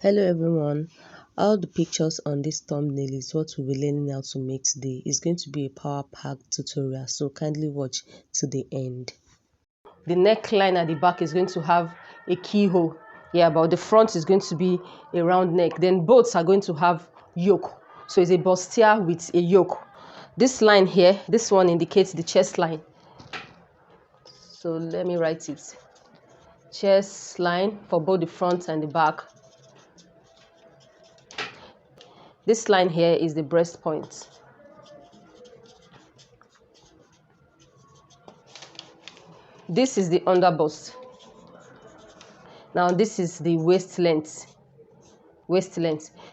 Hello everyone, all the pictures on this thumbnail is what we'll be learning how to make today. It's going to be a power-packed tutorial, so kindly watch to the end. The neckline at the back is going to have a keyhole, but the front is going to be a round neck. Then both are going to have yoke, so it's a bustier with a yoke. This line here, this one indicates the chest line. So let me write it. Chest line for both the front and the back. This line here is the breast point. This is the under bust. Now this is the waist length.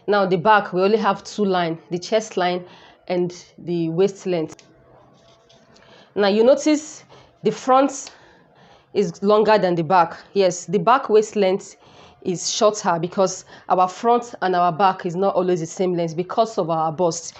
Now the back, we only have two lines, the chest line and the waist length. Now you notice the front is longer than the back. Yes, the back waist length is shorter because our front and our back is not always the same length because of our bust,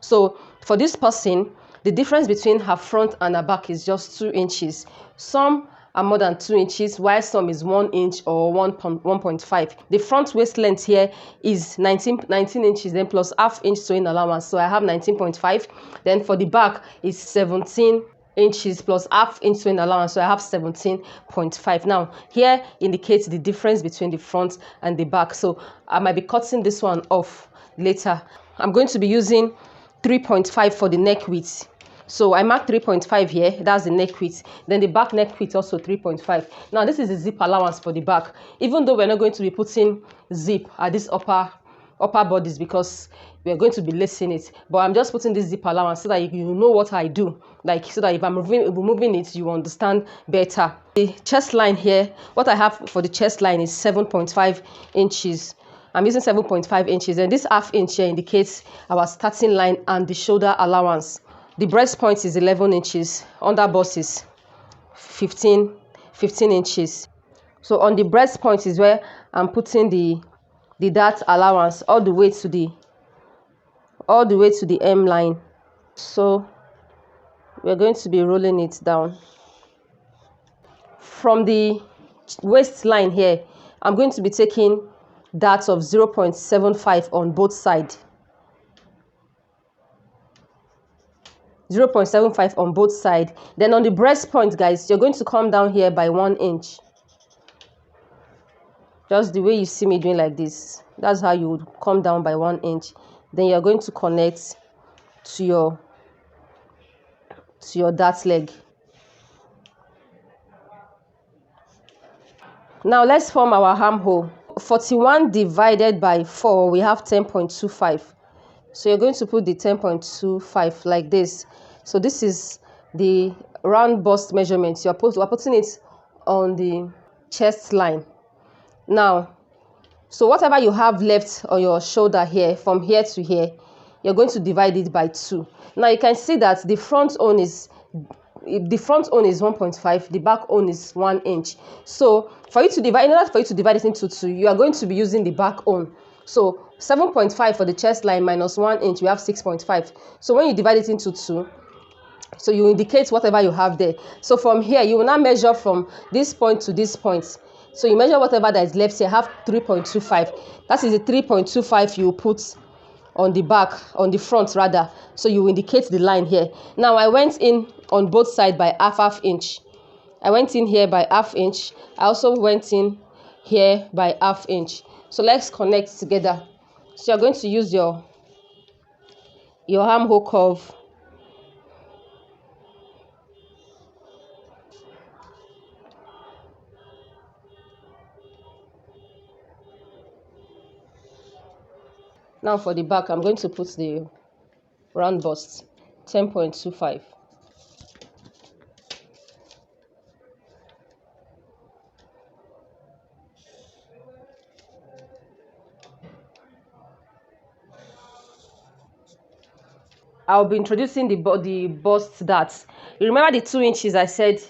So for this person, the difference between her front and her back is just 2 inches. Some are more than 2 inches, while some is 1 inch or 1.5. The front waist length here is 19 inches, then plus half inch sewing allowance. So I have 19.5. Then for the back is 17 inches plus half inch sewing allowance, so I have 17.5. Now here indicates the difference between the front and the back, so I might be cutting this one off later. I'm going to be using 3.5 for the neck width, so I marked 3.5 here. That's the neck width. Then the back neck width also 3.5. Now this is the zip allowance for the back, even though we're not going to be putting zip at this upper bodies because we are going to be lacing it, but I'm just putting this zip allowance so that you know what I do, so that if I'm removing it, you understand better. The chest line here, what I have for the chest line is 7.5 inches. I'm using 7.5 inches, and this half inch here indicates our starting line and the shoulder allowance. The breast point is 11 inches, under bust is 15 inches. So on the breast point is where I'm putting the dart allowance all the way to the hem line. So we're going to be rolling it down from the waistline here. I'm going to be taking darts of 0.75 on both sides. 0.75 on both sides. Then on the breast point, guys, you're going to come down here by 1 inch. Just the way you see me doing like this. That's how you would come down by 1 inch. Then you're going to connect to your dart leg. Now let's form our armhole. 41 divided by 4, we have 10.25. So you're going to put the 10.25 like this. So this is the round bust measurement. We're putting it on the chest line. Now, so whatever you have left on your shoulder here, from here to here, you're going to divide it by 2. Now you can see that the front own is 1.5, the back own is 1 inch. So in order for you to divide it into 2, you are going to be using the back own. So 7.5 for the chest line minus 1 inch, we have 6.5. So when you divide it into 2, so you indicate whatever you have there. So from here, you will now measure from this point to this point. So you measure whatever that is left here, have 3.25. That is the 3.25 you put on the back, on the front rather. So you indicate the line here. Now I went in on both sides by half inch. I went in here by half inch. I also went in here by half inch. So let's connect together. So you're going to use your armhole curve. Now for the back, I'm going to put the round bust, 10.25. I'll be introducing the bust darts. You remember the 2 inches I said,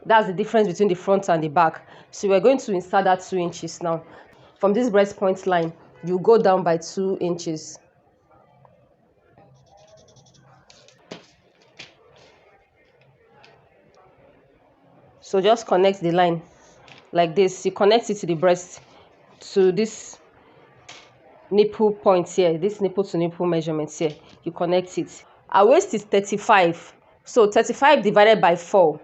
that's the difference between the front and the back. So we're going to insert that 2 inches now. From this breast point line, you go down by 2 inches. So just connect the line like this. You connect it to the breast, to this nipple points here, this nipple to nipple measurements here, you connect it. Our waist is 35, so 35 divided by 4,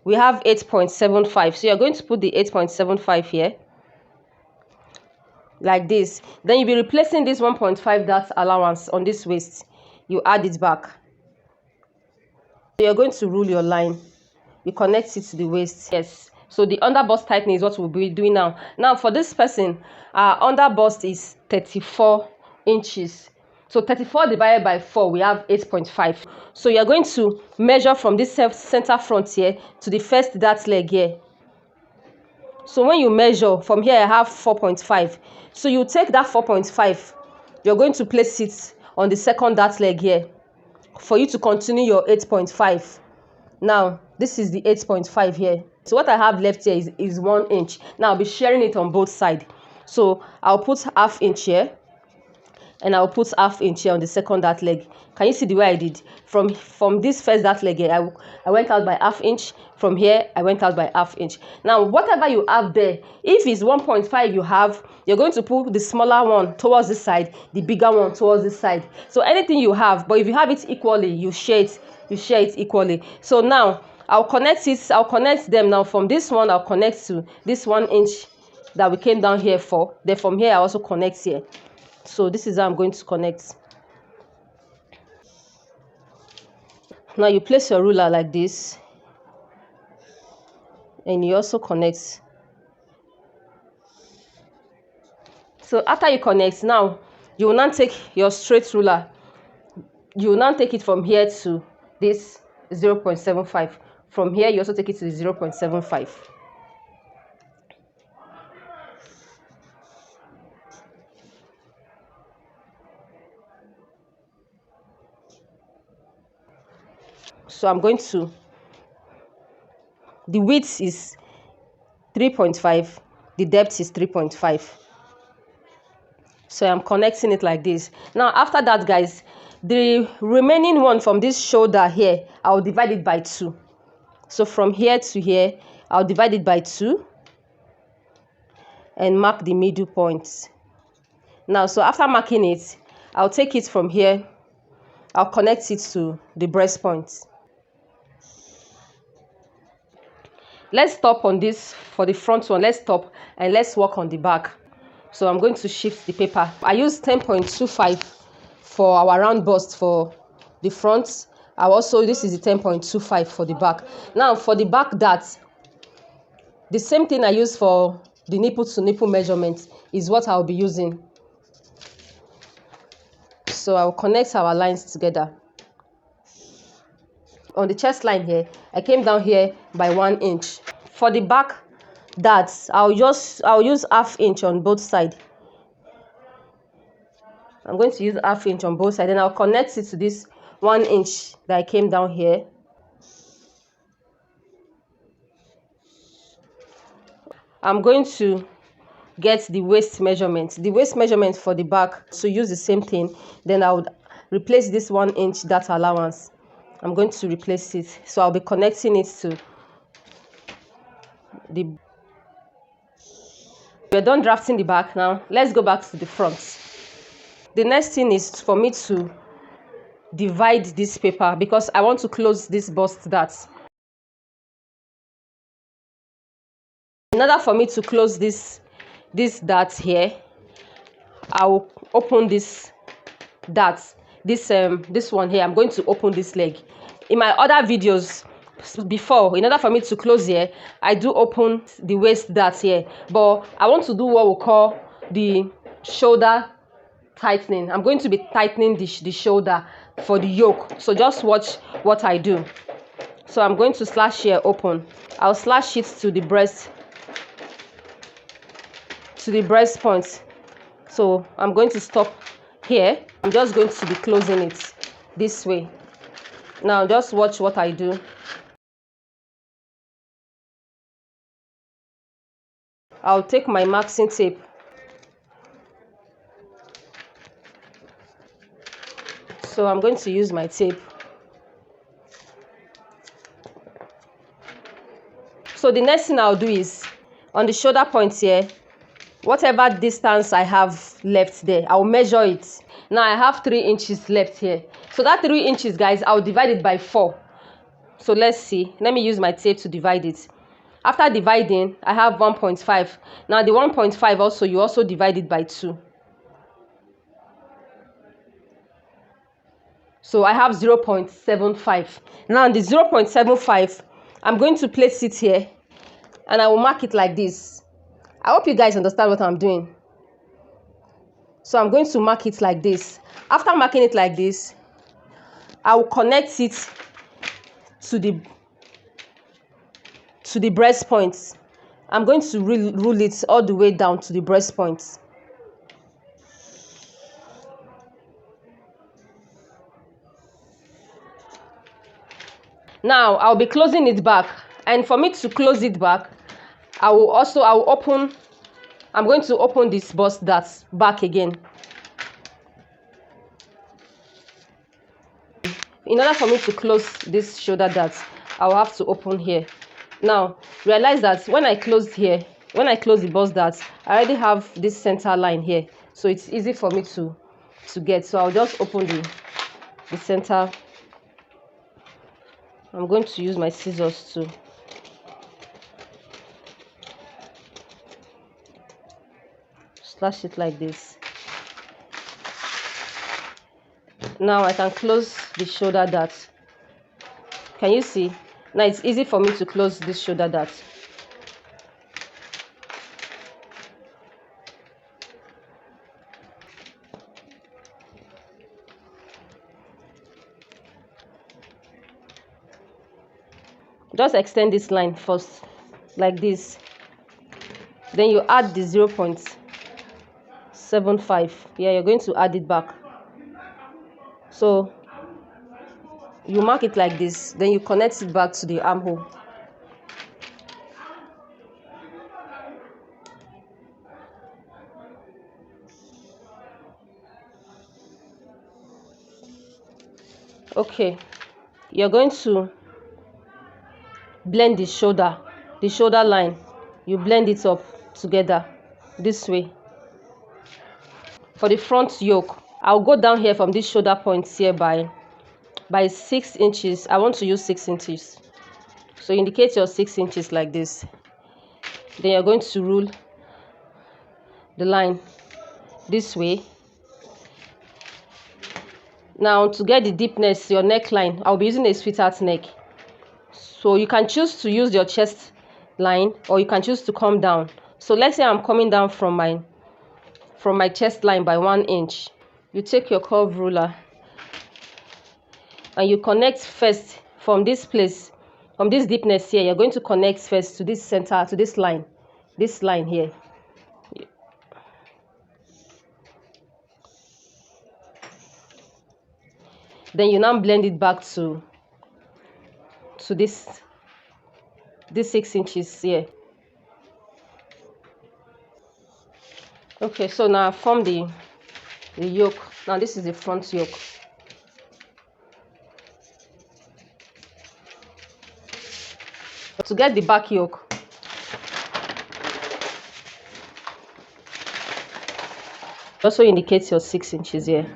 we have 8.75. So you're going to put the 8.75 here like this. Then you'll be replacing this 1.5 dart allowance on this waist. You add it back. So you're going to rule your line. You connect it to the waist. Yes. So the under bust tightening is what we'll be doing now. Now for this person, our under bust is 34 inches. So 34 divided by 4, we have 8.5. So you're going to measure from this center front here to the first dart leg here. So when you measure from here, I have 4.5. So you take that 4.5, you're going to place it on the second dart leg here for you to continue your 8.5. Now, this is the 8.5 here. So what I have left here is 1 inch. Now I'll be sharing it on both sides. So I'll put ½ inch here, and I'll put ½ inch here on the second dart leg. Can you see the way I did? From this first dart leg here, I went out by ½ inch. From here, I went out by ½ inch. Now, whatever you have there, if it's 1.5 you have, you're going to put the smaller one towards this side, the bigger one towards this side. So anything you have, but if you have it equally, you share it equally. So now, I'll connect them now. From this one, I'll connect to this 1 inch that we came down here for. Then from here, I also connect here. So this is how I'm going to connect. Now you place your ruler like this, and you also connect. So after you connect, now you will now take your straight ruler. You will now take it from here to this 0.75. From here, you also take it to the 0.75. So I'm going to, the width is 3.5, the depth is 3.5. So I'm connecting it like this. Now after that, guys, the remaining one from this shoulder here, I'll divide it by 2. So from here to here, I'll divide it by 2 and mark the middle point. Now, so after marking it, I'll take it from here, I'll connect it to the breast point. Let's stop on this for the front one. Let's stop and let's work on the back. So I'm going to shift the paper. I use 10.25 for our round bust for the front. This is the 10.25 for the back. Now for the back dart, the same thing I use for the nipple to nipple measurement is what I'll be using. So I'll connect our lines together. On the chest line here, I came down here by 1 inch. For the back darts, I'll use ½ inch on both sides. I'm going to use ½ inch on both sides, and I'll connect it to this 1 inch that I came down here. I'm going to get the waist measurement. The waist measurement for the back, so use the same thing. Then I would replace this 1 inch dart allowance. I'm going to replace it. So I'll be connecting it to the... We're done drafting the back now. Let's go back to the front. The next thing is for me to divide this paper because I want to close this bust dart. In order for me to close this dart here, I will open this dart. This one here, I'm going to open this leg. In my other videos before, in order for me to close here, I do open the waist dart here, but I want to do what we call the shoulder tightening. I'm going to be tightening the shoulder for the yoke, so just watch what I do. So I'm going to slash here open. I'll slash it to the breast point. So I'm going to stop here. I'm just going to be closing it this way. Now just watch what I do. I'll take my marking tape. So I'm going to use my tape. So the next thing I'll do is on the shoulder point here, whatever distance I have left there, I'll measure it. Now I have 3 inches left here. So that 3 inches, guys, I'll divide it by 4. So let's see. Let me use my tape to divide it. After dividing, I have 1.5. Now the 1.5 also, you also divide it by 2. So I have 0.75. Now the 0.75, I'm going to place it here and I will mark it like this. I hope you guys understand what I'm doing. So I'm going to mark it like this. After marking it like this, I will connect it to the breast point. I'm going to rule it all the way down to the breast point. Now I'll be closing it back, and for me to close it back, I'm going to open this bust dart back again. In order for me to close this shoulder dart, I'll have to open here. Now realize that when I close the bust dart, I already have this center line here, so it's easy for me to get. So I'll just open the center. I'm going to use my scissors to slash it like this. Now I can close the shoulder dart. Can you see? Now it's easy for me to close this shoulder dart. Just extend this line first, like this. Then you add the 0.75. Yeah, you're going to add it back. So you mark it like this. Then you connect it back to the armhole. Okay, you're going to blend the shoulder line. You blend it up together this way. For the front yoke, I'll go down here from this shoulder point here by 6 inches. I want to use 6 inches. So indicate your 6 inches like this. Then you're going to rule the line this way. Now to get the deepness, your neckline, I'll be using a sweetheart neck. So you can choose to use your chest line, or you can choose to come down. So let's say I'm coming down from my chest line by 1 inch. You take your curve ruler and you connect first from this place, from this deepness here. You're going to connect first to this center, to this line here. Then you now blend it back to this 6 inches here. Okay, so now I form the yoke. Now this is the front yoke. To get the back yoke, also indicate your 6 inches here.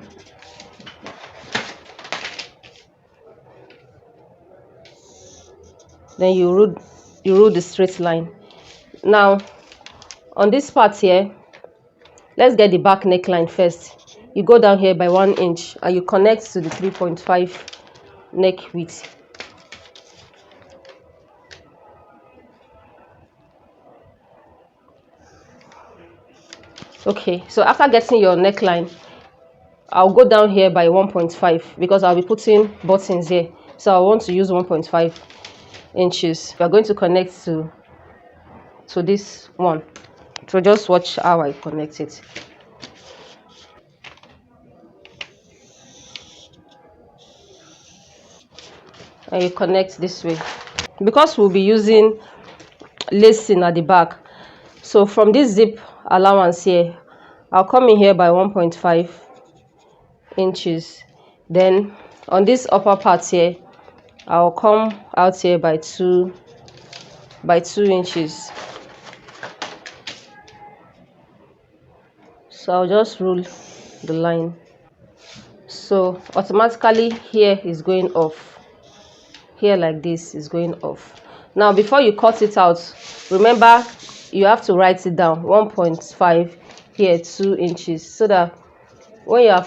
Then you rule the straight line. Now on this part here, let's get the back neckline first. You go down here by 1 inch and you connect to the 3.5 neck width. Okay, so after getting your neckline, I'll go down here by 1.5 because I'll be putting buttons here. So I want to use 1.5 inches. We are going to connect to this one. So just watch how I connect it. And you connect this way. Because we'll be using lacing at the back, so from this zip allowance here, I'll come in here by 1.5 inches. Then on this upper part here, I'll come out here by 2 inches. So I'll just rule the line. So automatically here is going off. Here like this is going off. Now before you cut it out, remember you have to write it down. 1.5 here, 2 inches, so that when you are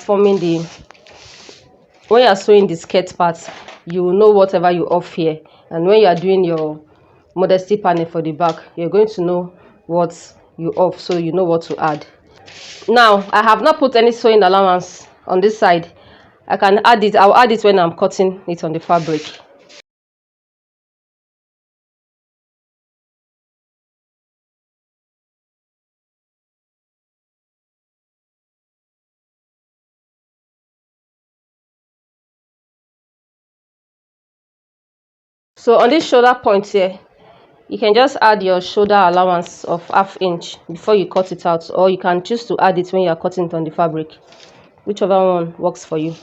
sewing the skirt part, you will know whatever you off here, and when you are doing your modesty panel for the back, you're going to know what you off, so you know what to add. Now I have not put any sewing allowance on this side. I can add it. I'll add it when I'm cutting it on the fabric. So on this shoulder point here, you can just add your shoulder allowance of 1/2 inch before you cut it out, or you can choose to add it when you are cutting it on the fabric, whichever one works for you.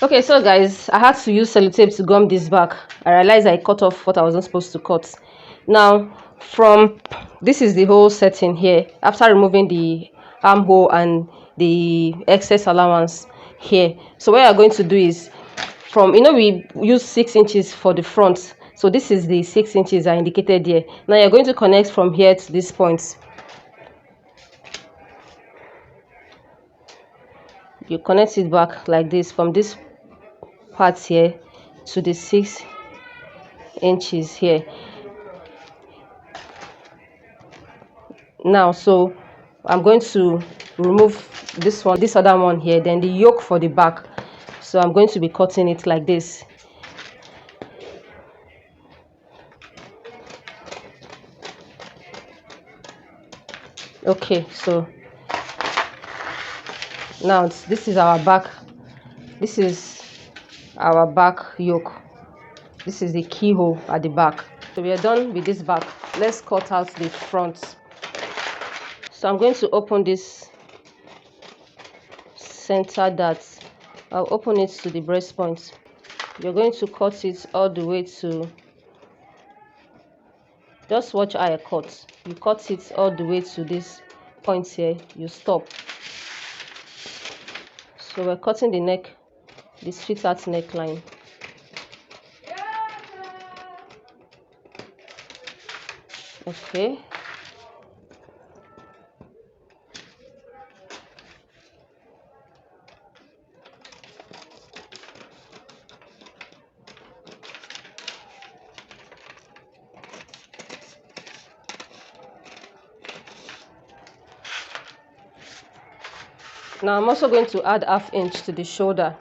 Okay, so guys, I had to use sellotape to gum this back. I realized I cut off what I wasn't supposed to cut. Now from this is the whole setting here after removing the armhole and the excess allowance here. So what you're going to do is, from, we use 6 inches for the front, so this is the 6 inches I indicated here. Now you're going to connect from here to this point. You connect it back like this from this part here to the 6 inches here. Now, so I'm going to remove this other one here, then the yoke for the back. So I'm going to be cutting it like this. Okay, so now this is our back. This is our back yoke. This is the keyhole at the back. So we are done with this back. Let's cut out the front. So I'm going to open this center dart. I'll open it to the breast point. You're going to cut it all the way to, just watch how I cut. You cut it all the way to this point here, you stop. So we're cutting the neck, the sweetheart neckline. Okay. Now I'm also going to add 1/2 inch to the shoulder.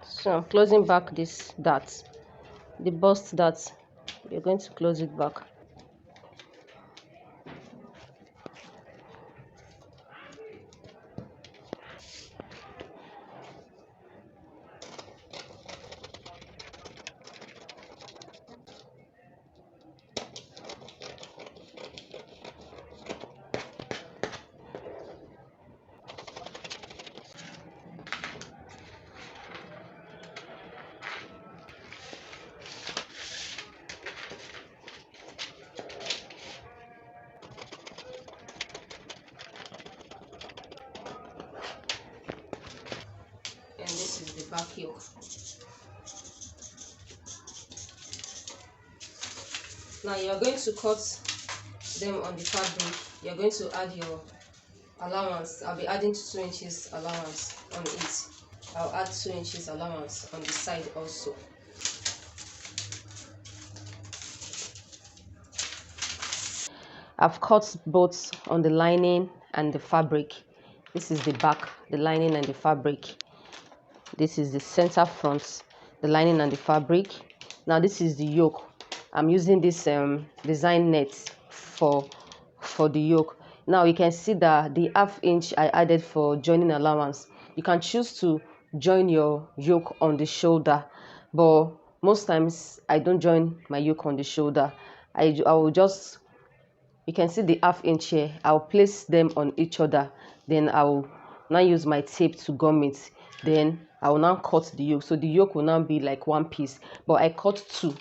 So I'm closing back this dart, the bust dart. You're going to close it back. back yoke. Now you're going to cut them on the fabric. You're going to add your allowance. I'll be adding 2 inches allowance on it. I'll add 2 inches allowance on the side also. I've cut both on the lining and the fabric. This is the back, the lining and the fabric. This is the center front, the lining and the fabric. Now this is the yoke. I'm using this design net for the yoke. Now you can see that the ½ inch I added for joining allowance. You can choose to join your yoke on the shoulder, but most times I don't join my yoke on the shoulder. I will just, you can see the ½ inch here. I'll place them on each other. Then I'll now use my tape to gum it. Then I will now cut the yoke. So the yoke will now be like one piece. But I cut two.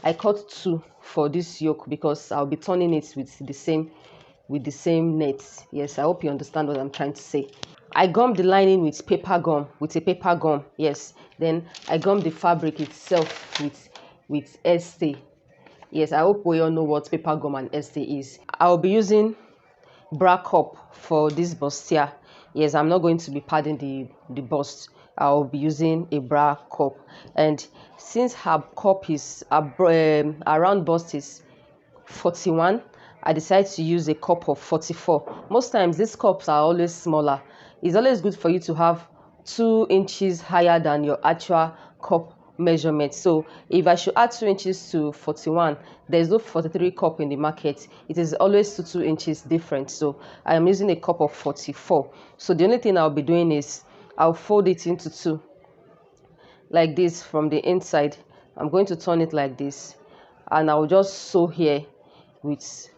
I cut two for this yoke because I'll be turning it with the same net. Yes, I hope you understand what I'm trying to say. I gummed the lining with paper gum, with a paper gum. Yes. Then I gummed the fabric itself with stay. Yes, I hope we all know what paper gum and stay is. I'll be using bra cup for this bustier. Yes, I'm not going to be padding the bust. I'll be using a bra cup. And since her cup is around bust is 41, I decided to use a cup of 44. Most times these cups are always smaller. It's always good for you to have 2 inches higher than your actual cup measurement. So if I should add 2 inches to 41, there's no 43 cup in the market. It is always 2 inches different. So I am using a cup of 44. So the only thing I'll be doing is I'll fold it into two like this from the inside. I'm going to turn it like this, and I'll just sew here with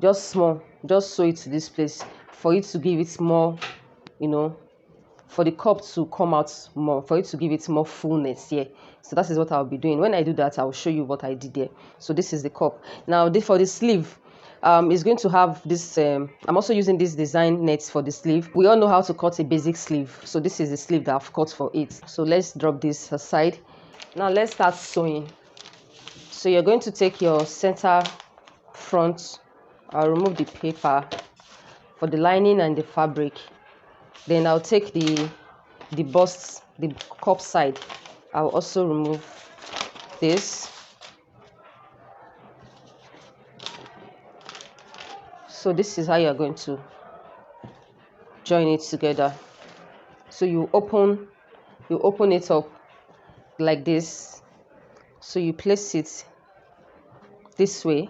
just sew it to this place for it to give it more, for the cup to come out more, for it to give it more fullness here. So that is what I'll be doing. When I do that, I'll show you what I did there. So this is the cup. Now for the sleeve, it's going to have this I'm also using this design nets for the sleeve. We all know how to cut a basic sleeve, so this is the sleeve that I've cut for it. So let's drop this aside. Now let's start sewing. So you're going to take your center front. I'll remove the paper for the lining and the fabric. Then I'll take the bust, the cup side. I'll also remove this. So this is how you're going to join it together. So you open it up like this. So you place it this way.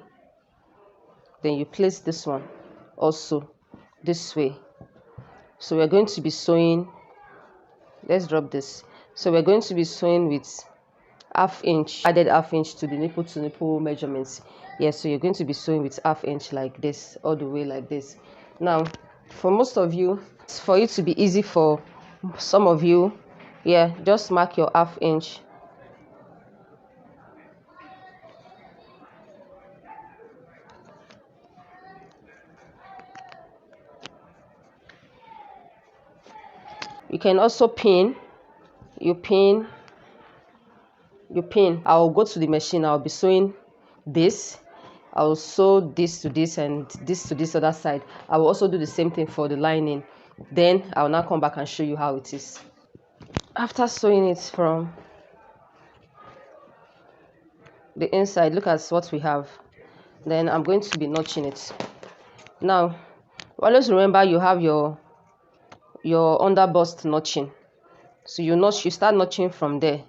Then you place this one also this way. So we're going to be sewing, let's drop this. So we're going to be sewing with ½ inch, added ½ inch to the nipple to nipple measurements. Yes, so you're going to be sewing with ½ inch like this, all the way like this. Now, for most of you, for it to be easy for some of you, yeah, just mark your ½ inch. You can also pin. You pin. I'll go to the machine. I'll be sewing this. I'll sew this to this and this to this other side. I will also do the same thing for the lining. Then I'll now come back and show you how it is. After sewing it from the inside, look at what we have. Then I'm going to be notching it. Now, always remember you have your under bust notching. So you start notching from there.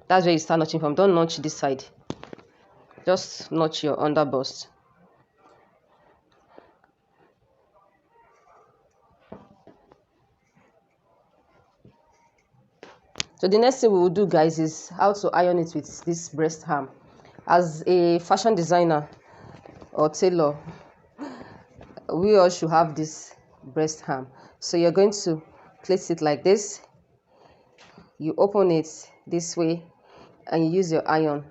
That's where you start notching from. Don't notch this side. Just notch your under bust. So the next thing we will do, guys, is how to iron it with this breast hem. As a fashion designer or tailor, we all should have this breast hem. So you're going to place it like this. You open it this way and you use your iron.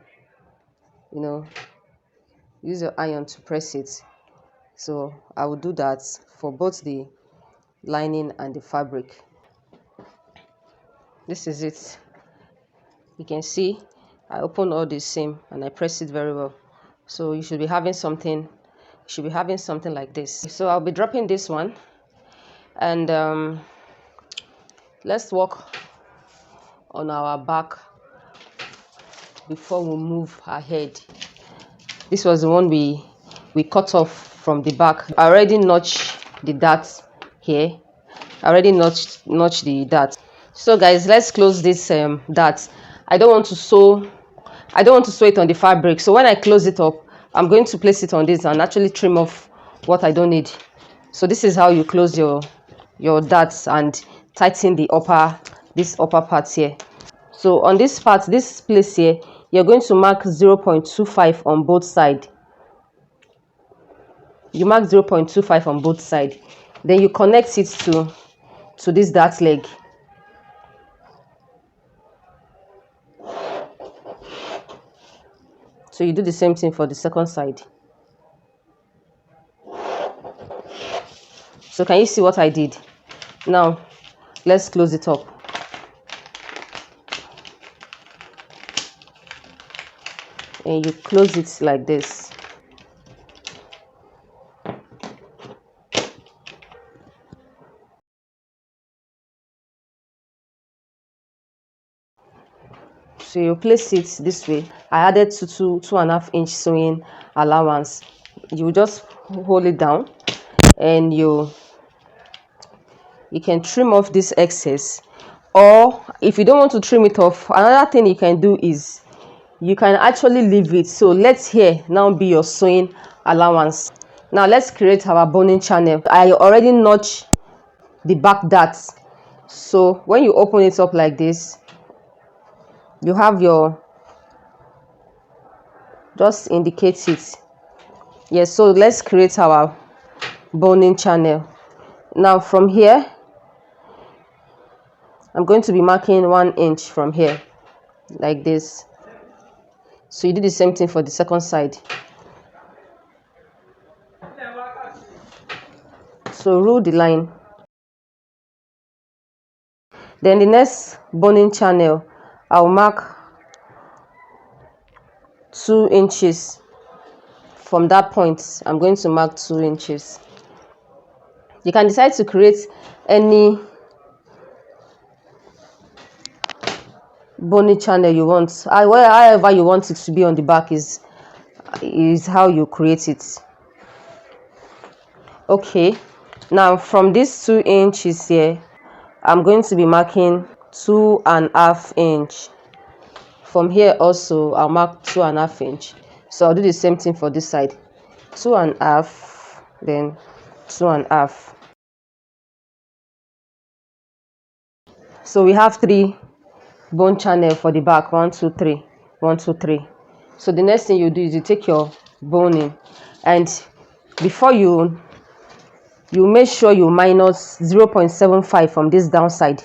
Use your iron to press it. So I will do that for both the lining and the fabric. This is it. You can see I open all the same and I press it very well. So you should be having something. Like this. So I'll be dropping this one, and let's work on our back before we move ahead. This was the one we cut off from the back. I already notched the dart here. I already notched the dart. So guys, let's close this dart. I don't want to sew it on the fabric. So when I close it up, I'm going to place it on this and actually trim off what I don't need. So this is how you close your darts and tighten the this upper part here. So on this part, this place here, you're going to mark 0.25 on both sides. You mark 0.25 on both sides. Then you connect it to this dart leg. So you do the same thing for the second side. So can you see what I did? Now let's close it up. And you close it like this. So you place it this way. I added 2.5 inch sewing allowance. You just hold it down and you can trim off this excess, or if you don't want to trim it off, another thing you can do is you can actually leave it. So let's here now be your sewing allowance. Now let's create our boning channel. I already notched the back darts. So when you open it up like this, you have your, just indicate it. Yes, so let's create our boning channel. Now from here, I'm going to be marking 1 inch from here like this. So you do the same thing for the second side. So rule the line. Then the next boning channel, I'll mark 2 inches. From that point, I'm going to mark 2 inches. You can decide to create any boning channel you want. However you want it to be on the back is how you create it. Okay, now from these 2 inches here, I'm going to be marking 2.5 inch. From here also, I'll mark 2.5 inch. So I'll do the same thing for this side. 2.5, then 2.5. So we have 3 bone channel for the back. 1, 2, 3. 1, 2, 3. So the next thing you do is you take your boning, and before you make sure you minus 0.75 from this downside.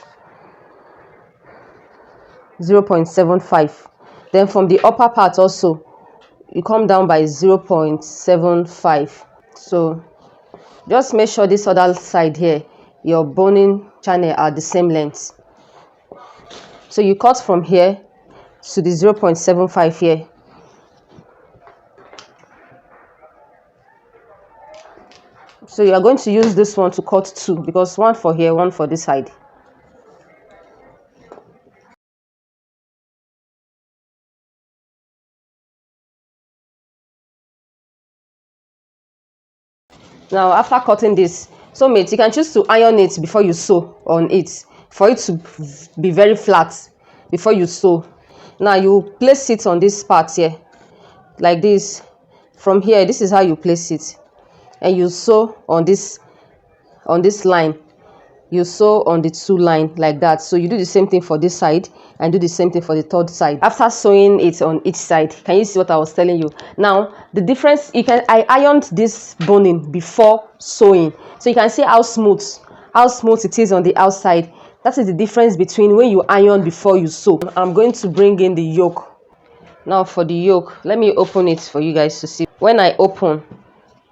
0.75. Then from the upper part also, you come down by 0.75. So just make sure this other side here, your boning channel are the same length. So you cut from here to the 0.75 here. So you are going to use this one to cut 2, because 1 for here, 1 for this side. Now after cutting this, so mate, you can choose to iron it before you sew on it, for it to be very flat before you sew. Now you place it on this part here like this. From here, this is how you place it, and you sew on this line. You sew on the 2 line like that. So you do the same thing for this side and do the same thing for the third side. After sewing it on each side, can you see what I was telling you? Now the difference, I ironed this boning before sewing, so you can see how smooth it is on the outside. That is the difference between when you iron before you sew. I'm going to bring in the yoke. Now for the yoke, let me open it for you guys to see. When I open,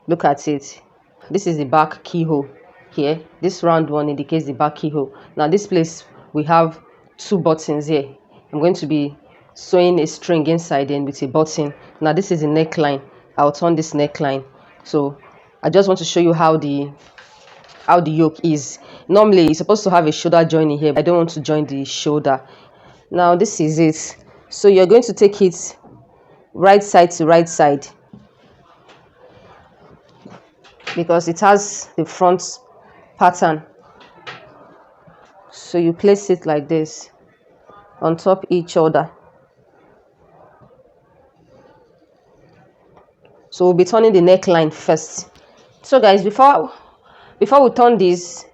look at it. This is the back keyhole here. This round one indicates the back keyhole. Now this place we have two buttons here. I'm going to be sewing a string inside and with a button. Now this is the neckline. I'll turn this neckline. So I just want to show you how the yoke is. Normally it's supposed to have a shoulder joining here, but I don't want to join the shoulder. Now this is it. So you're going to take it right side to right side, because it has the front pattern. So you place it like this on top each other. So we'll be turning the neckline first. So guys, before we turn this,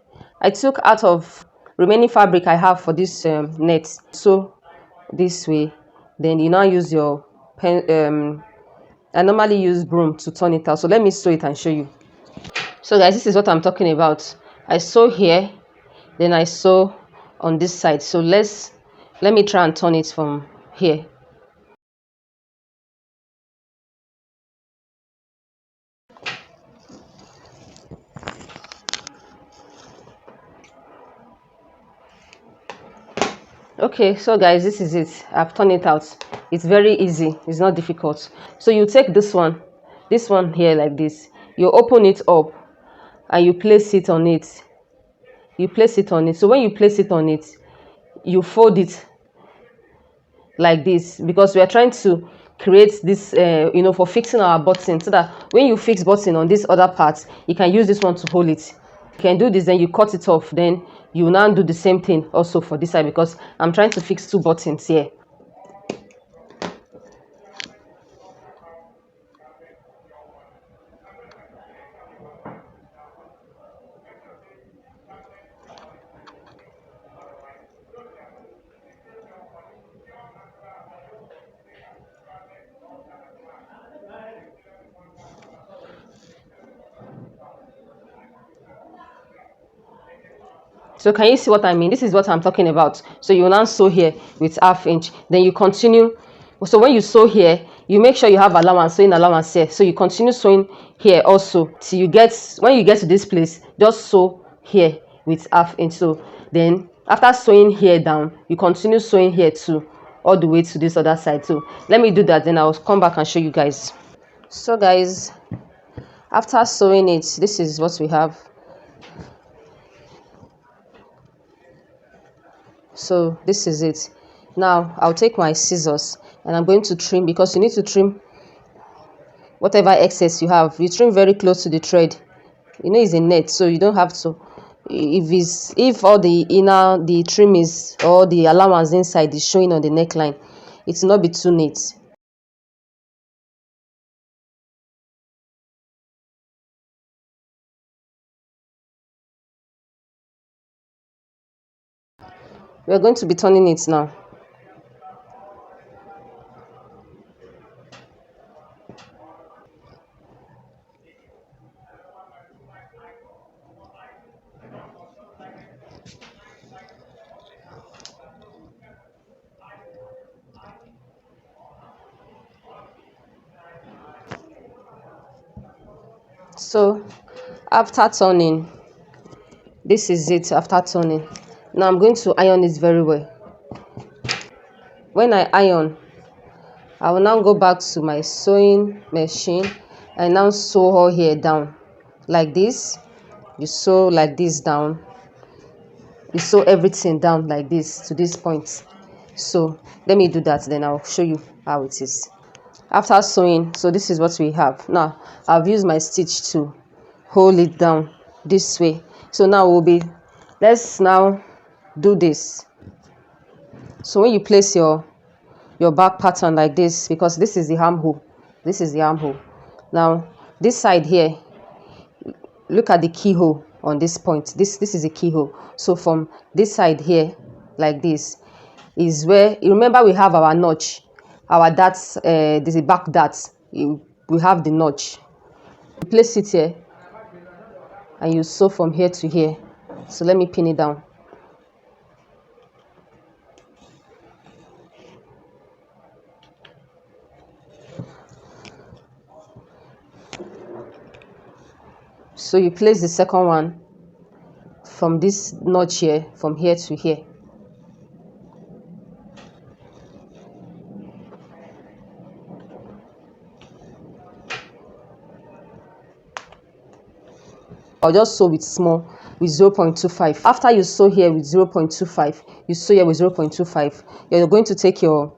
I took out of remaining fabric I have for this net. So this way, then you now use your pen. I normally use broom to turn it out. So let me sew it and show you. So guys, this is what I'm talking about. I sew here, then I sew on this side. So let me try and turn it from here. Okay, so guys, this is it. I've turned it out. It's very easy. It's not difficult. So you take this one here like this. You open it up and you place it on it. You place it on it. So when you place it on it, you fold it like this, because we are trying to create this for fixing our button, so that when you fix button on this other part, you can use this one to hold it. You can do this, then you cut it off, then you now do the same thing also for this side, because I'm trying to fix two buttons here. So can you see what I mean? This is what I'm talking about. So you now sew here with 1/2 inch, then you continue. So when you sew here, you make sure you have allowance, sewing allowance here. So you continue sewing here also till when you get to this place, just sew here with 1/2 inch. So then after sewing here down, you continue sewing here too, all the way to this other side. So let me do that, then I'll come back and show you guys. So guys, after sewing it, this is what we have. So this is it. Now I'll take my scissors and I'm going to trim, because you need to trim whatever excess you have. You trim very close to the thread. It's a net, so you don't have to. If all the trim is, or the allowance inside is showing on the neckline, it will not be too neat. We're going to be turning it now. So after turning, this is it. After turning, now I'm going to iron it very well. When I iron, I will now go back to my sewing machine and now sew all here down like this. You sew like this down. You sew everything down like this to this point. So let me do that, then I'll show you how it is. After sewing, so this is what we have. Now I've used my stitch to hold it down this way. So now let's now do this. So when you place your back pattern like this, because this is the armhole, now this side here, look at the keyhole on this point. This is a keyhole. So from this side here like this is where, you remember, we have our notch, our darts, there's a back dart. We have the notch. You place it here and you sew from here to here. So let me pin it down. So you place the second one from this notch here, from here to here. I'll just sew with small, with 0.25. After you sew here with 0.25, you sew here with 0.25. You're going to take your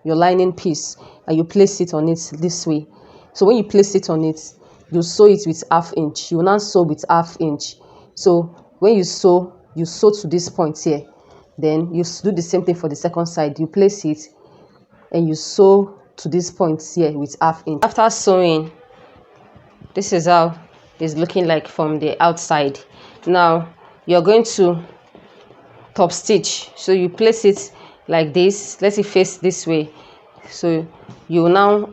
lining piece and you place it on it this way. So when you place it on it, you sew it with 1/2 inch. You will now sew with 1/2 inch. So when you sew to this point here. Then you do the same thing for the second side. You place it and you sew to this point here with 1/2 inch. After sewing, this is how it's looking like from the outside. Now you're going to top stitch. So you place it like this. Let it face this way. So you will now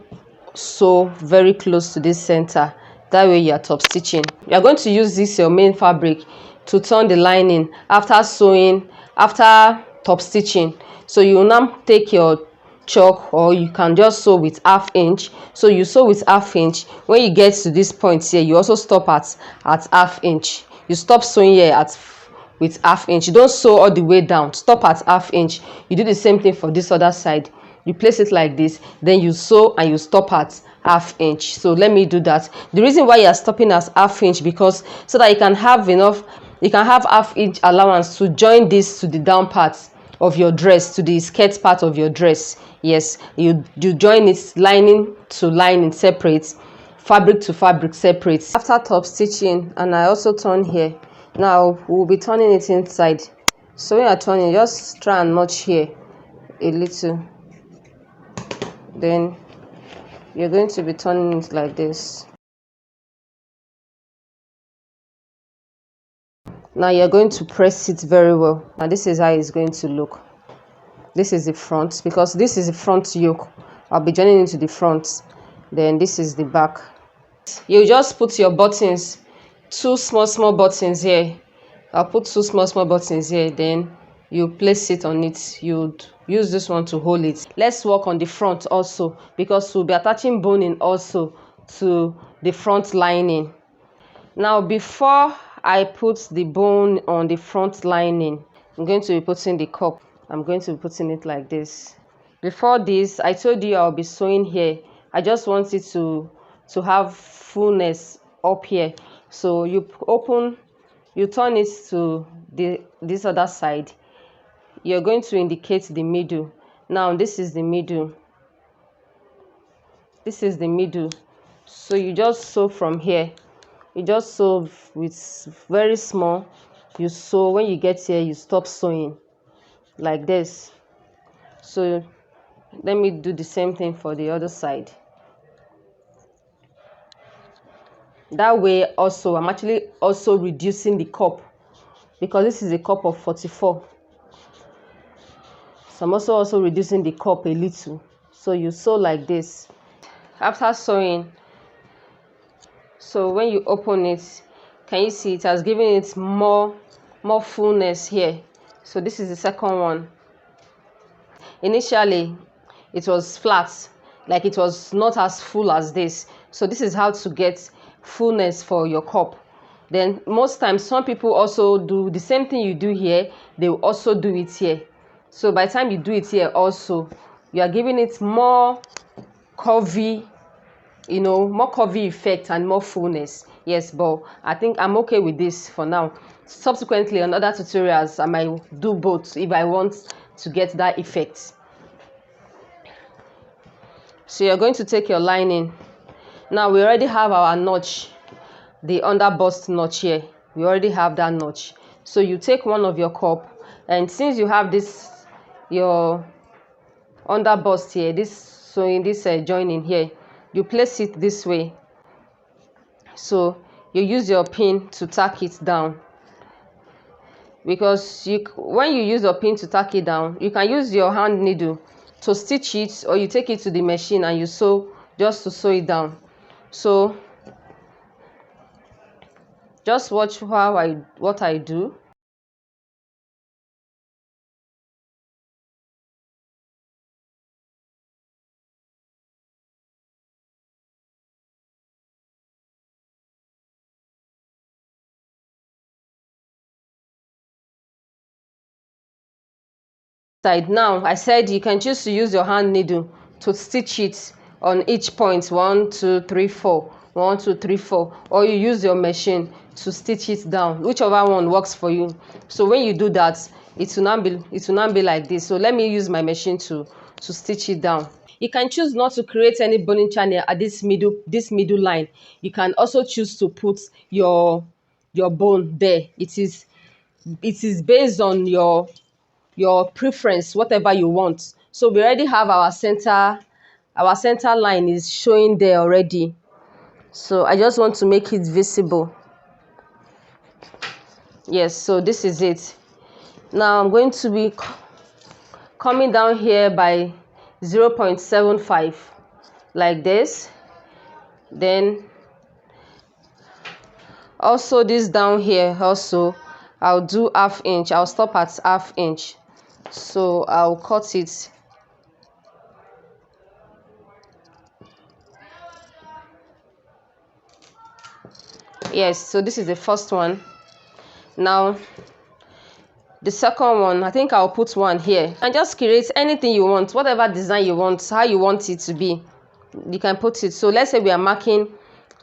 sew very close to this center. That way you are top stitching. You are going to use this your main fabric to turn the lining after sewing, after top stitching. So you will now take your chalk, or you can just sew with 1/2 inch. So you sew with 1/2 inch. When you get to this point here, you also stop at 1/2 inch. You stop sewing here with 1/2 inch. You don't sew all the way down. Stop at 1/2 inch. You do the same thing for this other side. You place it like this, then you sew and you stop at 1/2 inch. So let me do that. The reason why you are stopping at 1/2 inch, because so that you can have enough, you can have 1/2 inch allowance to join this to the down part of your dress, to the skirt part of your dress. Yes, you join it lining to lining separate, fabric to fabric separate. After top stitching, and I also turn here. Now we'll be turning it inside. So when you're turning, just try and notch here a little. Then you're going to be turning it like this. Now you're going to press it very well. Now this is how it's going to look. This is the front, because this is the front yoke. I'll be joining into the front. Then this is the back. You just put your buttons, 2 small buttons here. I'll put 2 small buttons here. Then you place it on it. You use this one to hold it. Let's work on the front also, because we'll be attaching boning also to the front lining. Now before I put the bone on the front lining, I'm going to be putting the cup. I'm going to be putting it like this. Before this, I told you I'll be sewing here. I just want it to have fullness up here. So you turn it to this other side. You're going to indicate the middle. Now this is the middle. This is the middle. So you just sew from here. You just sew with very small. You sew. When you get here, you stop sewing like this. So let me do the same thing for the other side. That way also, I'm actually also reducing the cup, because this is a cup of 44. So I'm also reducing the cup a little. So you sew like this. After sewing, so when you open it, can you see it has given it more fullness here. So this is the second one. Initially it was flat, like it was not as full as this. So this is how to get fullness for your cup. Then most times some people also do the same thing you do here, they will also do it here. So by the time you do it here also, you are giving it more curvy, more curvy effect and more fullness. Yes, but I think I'm okay with this for now. Subsequently on other tutorials, I might do both if I want to get that effect. So you're going to take your lining. Now we already have our notch, the under bust notch here. We already have that notch. So you take one of your cup, and since you have this, your under bust here, so in this joining here, you place it this way. So you use your pin to tack it down, because when you use your pin to tack it down, you can use your hand needle to stitch it, or you take it to the machine and you sew, just to sew it down. So just watch what I do. Now I said you can choose to use your hand needle to stitch it on each point, 1 2 3 4. 1 2 3 4, or you use your machine to stitch it down, whichever one works for you. So when you do that, it will not be like this. So let me use my machine to stitch it down. You can choose not to create any boning channel at this middle line. You can also choose to put your bone there. It is based on your preference, whatever you want. So we already have our center line is showing there already. So I just want to make it visible. Yes, so this is it. Now I'm going to be coming down here by 0.75 like this. Then also this down here also, I'll do ½ inch. I'll stop at ½ inch. So I'll cut it. Yes, so this is the first one. Now the second one, I think I'll put one here. And just create anything you want, whatever design you want, how you want it to be, you can put it. So let's say we are marking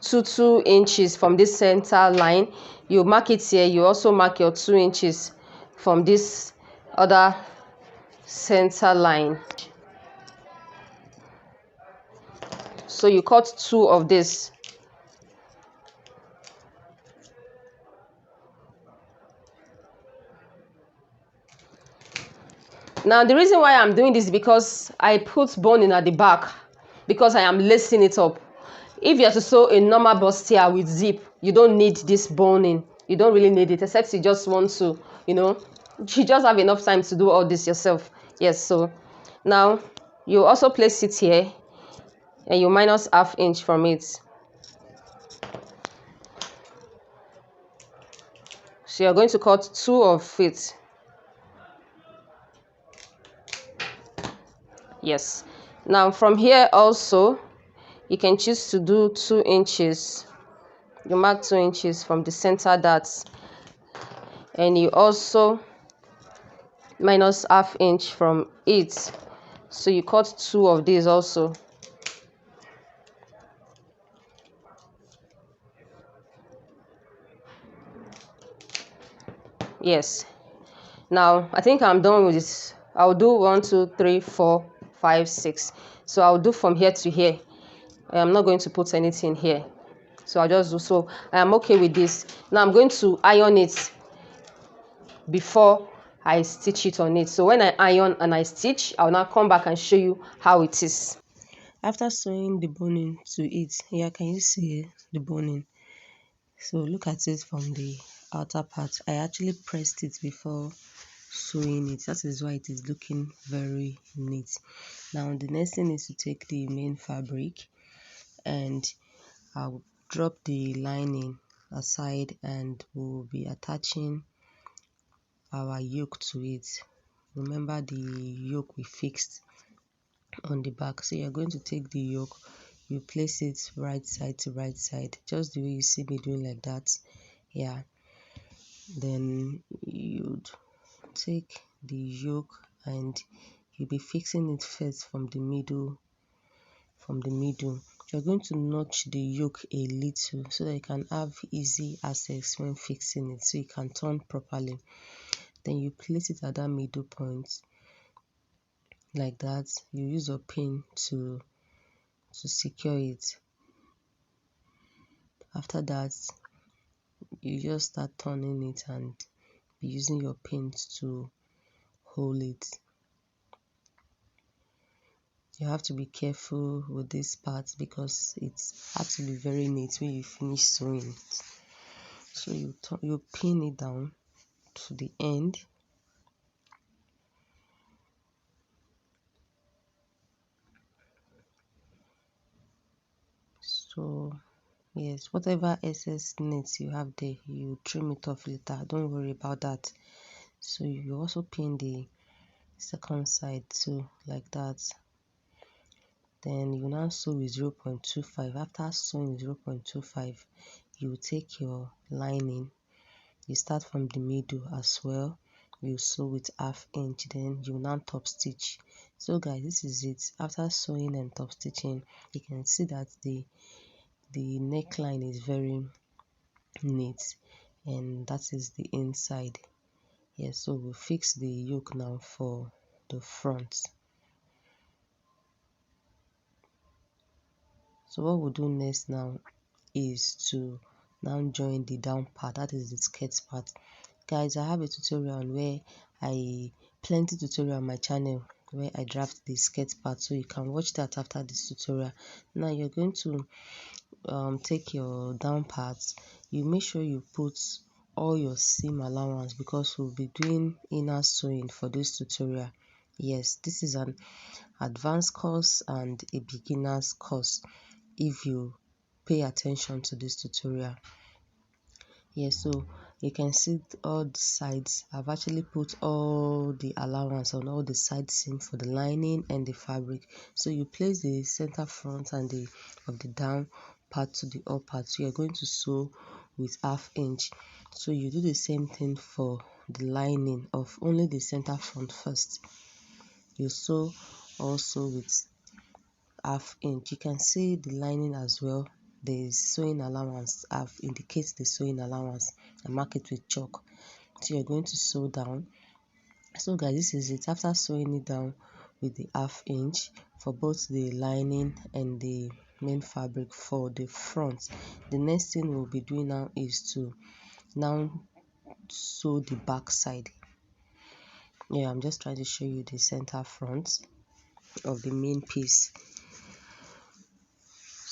2 inches from this center line. You mark it here. You also mark your 2 inches from this other center line. So you cut 2 of this. Now the reason why I'm doing this is because I put boning at the back, because I am lacing it up. If you are to sew a normal bustier with zip, you don't need this boning. You don't really need it, except you just want to, you just have enough time to do all this yourself. Yes, so now you also place it here and you minus ½ inch from it. So you're going to cut 2 of it. Yes. Now from here also, you can choose to do 2 inches. You mark 2 inches from the center dots, and you also minus ½ inch from it. So you cut 2 of these also. Yes. Now I think I'm done with this. I'll do 1 2 3 4 5 6. So I'll do from here to here. I'm not going to put anything here. So I'll just do so. I am okay with this. Now I'm going to iron it before I stitch it on it. So when I iron and I stitch, I'll now come back and show you how it is. After sewing the boning to it, here can you see the boning? So look at it from the outer part. I actually pressed it before sewing it. That is why it is looking very neat. Now the next thing is to take the main fabric, and I'll drop the lining aside, and we'll be attaching our yoke to it. Remember the yoke we fixed on the back. So you're going to take the yoke, you place it right side to right side, just the way you see me doing, like that. Yeah, then you'd take the yoke and you'll be fixing it first from the middle. You're going to notch the yoke a little so that you can have easy access when fixing it, so you can turn properly. Then you place it at that middle point like that. You use a pin to secure it. After that, you just start turning it and be using your pins to hold it. You have to be careful with this part because it has to be very neat when you finish sewing it. So you pin it down to the end. So yes, whatever excess knits you have there, you trim it off later. Don't worry about that. So you also pin the second side too, like that. Then you now sew with 0.25. After sewing 0.25, you take your lining. You start from the middle as well. You sew with ½ inch. Then you now top stitch. So guys, this is it. After sewing and top stitching, you can see that the the neckline is very neat, and that is the inside. Yes, so we'll fix the yoke now for the front. So what we'll do next now is to now join the down part, that is the skirt part. Guys, I have a tutorial where plenty tutorial on my channel where I draft the skirt part, so you can watch that after this tutorial. Now you're going to take your down parts. You make sure you put all your seam allowance, because we'll be doing inner sewing for this tutorial. Yes, this is an advanced course and a beginner's course if you pay attention to this tutorial. Yes, so you can see all the sides. I've actually put all the allowance on all the side seam for the lining and the fabric. So you place the center front and of the down part to the up part. So you're going to sew with 1/2 inch. So you do the same thing for the lining of only the center front first. You sew also with 1/2 inch. You can see the lining as well. The sewing allowance, I've indicated the sewing allowance. I mark it with chalk. So you're going to sew down. So guys, this is it. After sewing it down with the 1/2 inch for both the lining and the main fabric for the front, the next thing we'll be doing now is to now sew the back side. Yeah, I'm just trying to show you the center front of the main piece.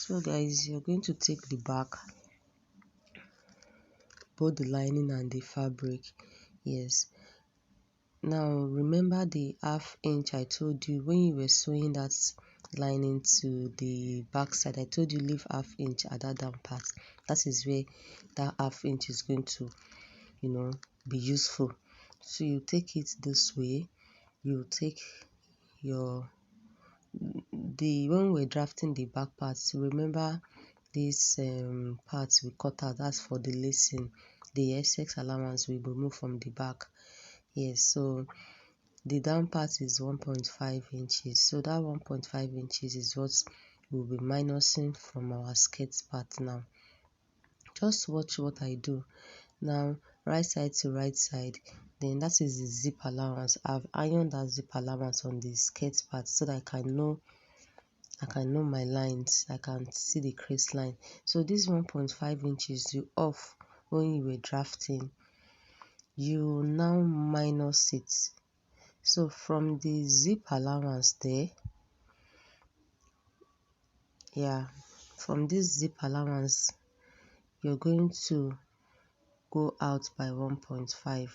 So guys, you're going to take the back, both the lining and the fabric. Yes, now remember the 1/2 inch I told you when you were sewing that lining to the back side. I told you leave 1/2 inch at that down part. That is where that 1/2 inch is going to be useful. So you take it this way. You take your when we're drafting the back parts, remember these parts we cut out, that's for the lacing. The excess allowance we remove from the back. Yes, so the down part is 1.5 inches. So that 1.5 inches is what we'll be minusing from our skirt part. Now just watch what I do. Now right side to right side, then that is the zip allowance. I've ironed that zip allowance on the skirt part so that I can know my lines. I can see the crease line. So this 1.5 inches you off when you were drafting, you now minus it. So from the zip allowance there, from this zip allowance, you're going to go out by 1.5.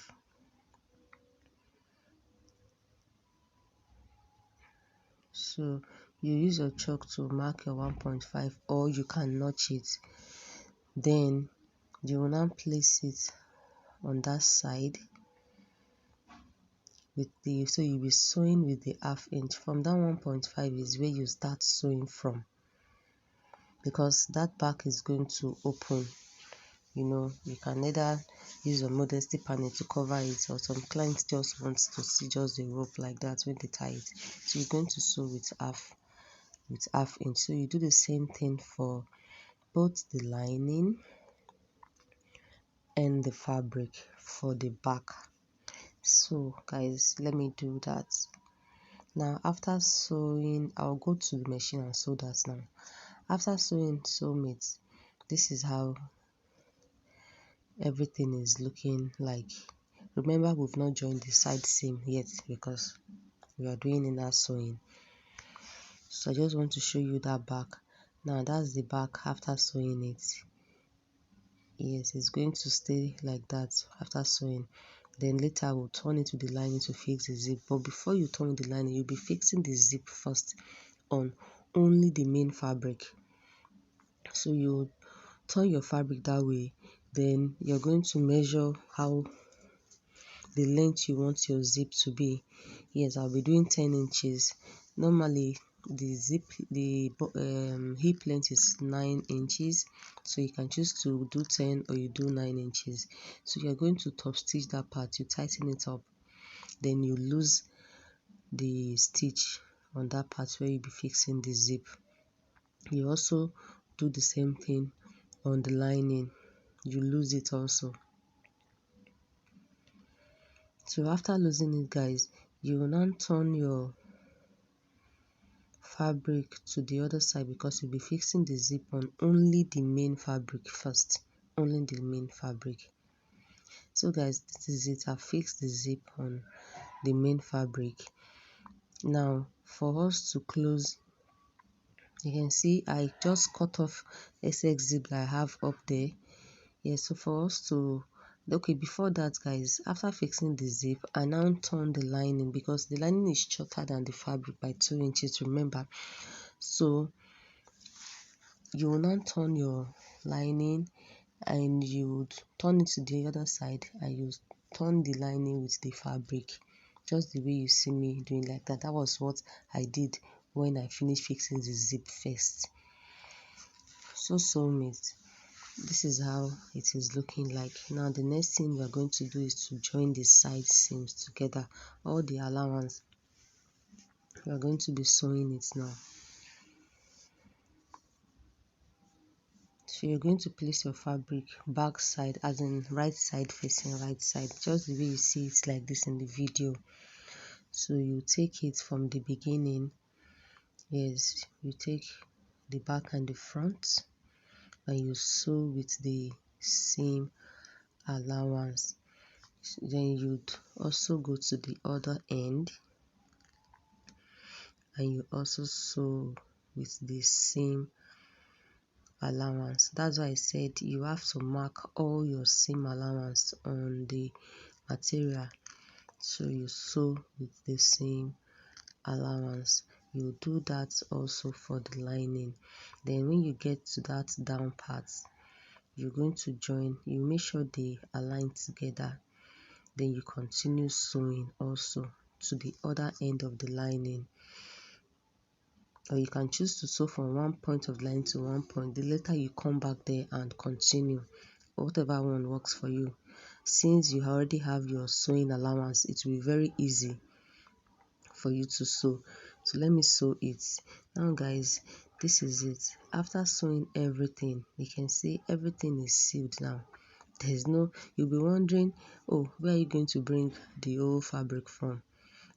So you use your chalk to mark your 1.5, or you can notch it. Then you will now place it on that side with so you'll be sewing with the 1/2 inch. From that 1.5 is where you start sewing from, because that back is going to open. You can either use a modesty panel to cover it, or some clients just want to see just the rope like that when they tie it. So you're going to sew with 1/2 inch. So you do the same thing for both the lining and the fabric for the back. So guys, let me do that. Now after sewing, I'll go to the machine and sew that now. After sewing sew-mate, this is how everything is looking like. Remember, we've not joined the side seam yet because we are doing inner sewing. So I just want to show you that back. Now that's the back after sewing it. Yes, it's going to stay like that after sewing. Then later we'll turn it to the lining to fix the zip. But before you turn the lining, you'll be fixing the zip first on only the main fabric. So you turn your fabric that way. Then you're going to measure how the length you want your zip to be. Yes, I'll be doing 10 inches. Normally the hip length is 9 inches, so you can choose to do 10 or you do 9 inches. So you're going to top stitch that part, you tighten it up, then you lose the stitch on that part where you'll be fixing the zip. You also do the same thing on the lining. You lose it also. So after losing it, guys, you will now turn your fabric to the other side, because you'll be fixing the zip on only the main fabric first. Only the main fabric. So guys, this is it. I fixed the zip on the main fabric. Now for us to close, you can see I just cut off excess zip that I have up there. Yeah, so for us to, okay, before that, guys, after fixing the zip, I now turn the lining, because the lining is shorter than the fabric by 2 inches, remember. So you will now turn your lining, and you would turn it to the other side, and you turn the lining with the fabric, just the way you see me doing like that. That was what I did when I finished fixing the zip first. So soulmates, this is how it is looking like. Now the next thing we are going to do is to join the side seams together, all the allowance. We are going to be sewing it now. So you're going to place your fabric back side, as in right side facing right side, just the way you see it like this in the video. So you take it from the beginning. Yes, you take the back and the front, and you sew with the same allowance. Then you'd also go to the other end, and you also sew with the same allowance. That's why I said you have to mark all your seam allowance on the material. So you sew with the same allowance. You do that also for the lining. Then when you get to that down part, you're going to join, you make sure they align together. Then you continue sewing also to the other end of the lining, or you can choose to sew from one point of the line to one point. The later you come back there and continue, whatever one works for you. Since you already have your sewing allowance, it will be very easy for you to sew. So let me sew it now, guys. This is it. After sewing everything, you can see everything is sealed now. There's no, you'll be wondering, oh, where are you going to bring the old fabric from?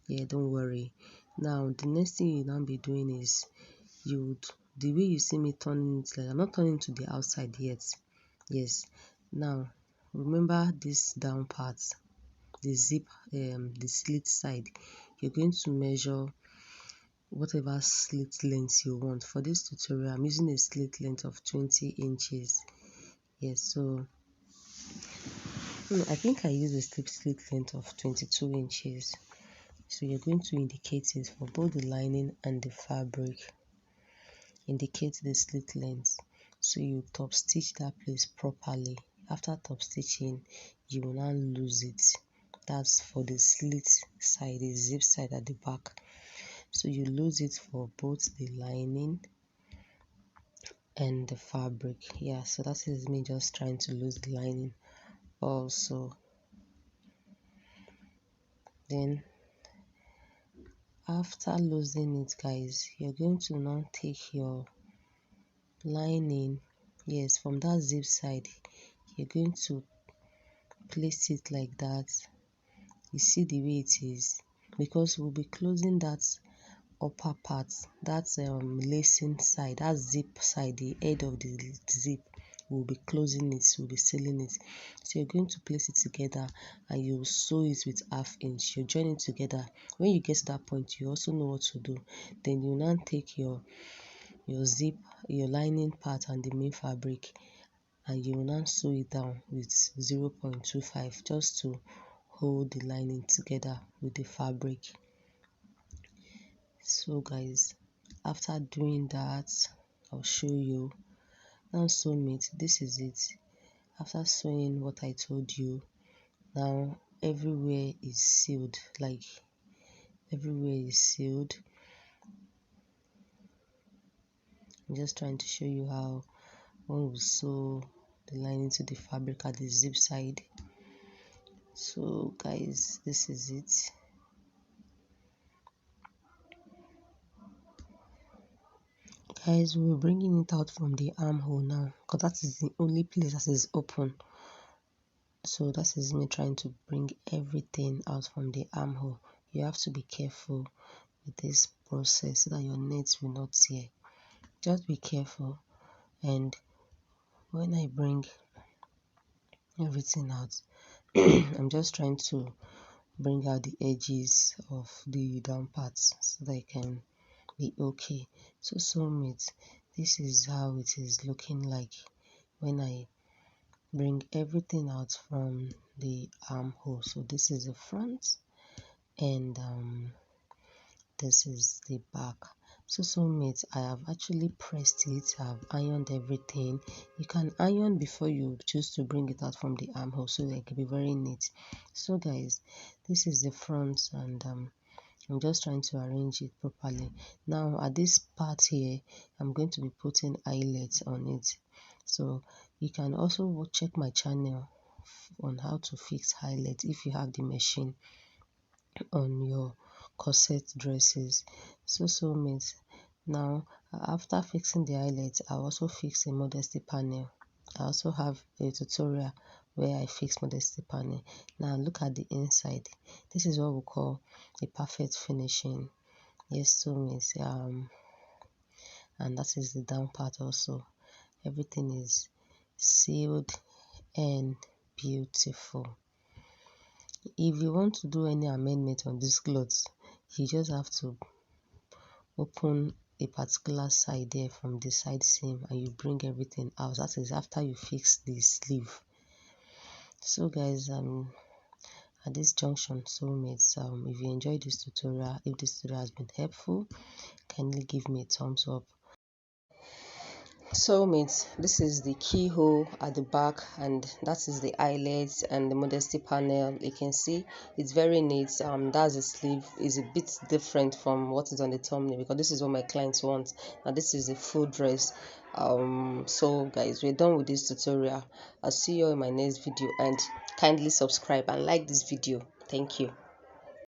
Yeah, don't worry. Now the next thing you now be doing is, you would, the way you see me turning it, like I'm not turning to the outside yet. Yes, now remember this down part, the zip, the slit side. You're going to measure whatever slit length you want. For this tutorial, I'm using a slit length of 20 inches. Yes, so I think I use a slit length of 22 inches. So you're going to indicate it for both the lining and the fabric. Indicate the slit length. So you top stitch that place properly. After top stitching, you will now lose it. That's for the slit side, the zip side at the back. So you lose it for both the lining and the fabric. Yeah, so that is me just trying to lose the lining also. Then after losing it, guys, you're going to now take your lining, yes, from that zip side. You're going to place it like that. You see the way it is, because we'll be closing that upper part, that's lacing side, that zip side, the head of the zip. We'll be closing it, we'll be sealing it. So you're going to place it together, and you'll sew it with 1/2 inch. You join it together. When you get to that point, you also know what to do. Then you now take your zip, your lining part and the main fabric, and you will now sew it down with 0.25 just to hold the lining together with the fabric. So guys, after doing that, I'll show you. Now soulmate, this is it. After sewing what I told you, now everywhere is sealed, like everywhere is sealed. I'm just trying to show you how one will sew the lining to the fabric at the zip side. So guys, this is it. Guys, we're bringing it out from the armhole now, because that is the only place that is open. So that is me trying to bring everything out from the armhole. You have to be careful with this process so that your nets will not tear. Just be careful. And when I bring everything out, I'm just trying to bring out the edges of the down parts so that it can be okay. So soulmates, this is how it is looking like when I bring everything out from the armhole. So this is the front, and this is the back. So soulmates, I have actually pressed it, I've ironed everything. You can iron before you choose to bring it out from the armhole so that it can be very neat. So guys, this is the front, and I'm just trying to arrange it properly. Now at this part here, I'm going to be putting eyelets on it. So you can also check my channel on how to fix eyelets if you have the machine on your corset dresses. So soulmates, now after fixing the eyelets, I also fix a modesty panel. I also have a tutorial where I fix modesty panel. Now look at the inside. This is what we call a perfect finishing. Yes, soulmates, and that is the down part also. Everything is sealed and beautiful. If you want to do any amendment on this clothes, you just have to open a particular side there from the side seam and you bring everything out. That is after you fix the sleeve. So guys, at this junction, soulmates, if you enjoyed this tutorial, if this tutorial has been helpful, kindly give me a thumbs up. Soulmates, this is the keyhole at the back, and that is the eyelets and the modesty panel. You can see it's very neat. That's the sleeve, is a bit different from what is on the thumbnail because this is what my clients want. Now this is the full dress. So guys, we're done with this tutorial. I'll see you in my next video, and kindly subscribe and like this video. Thank you.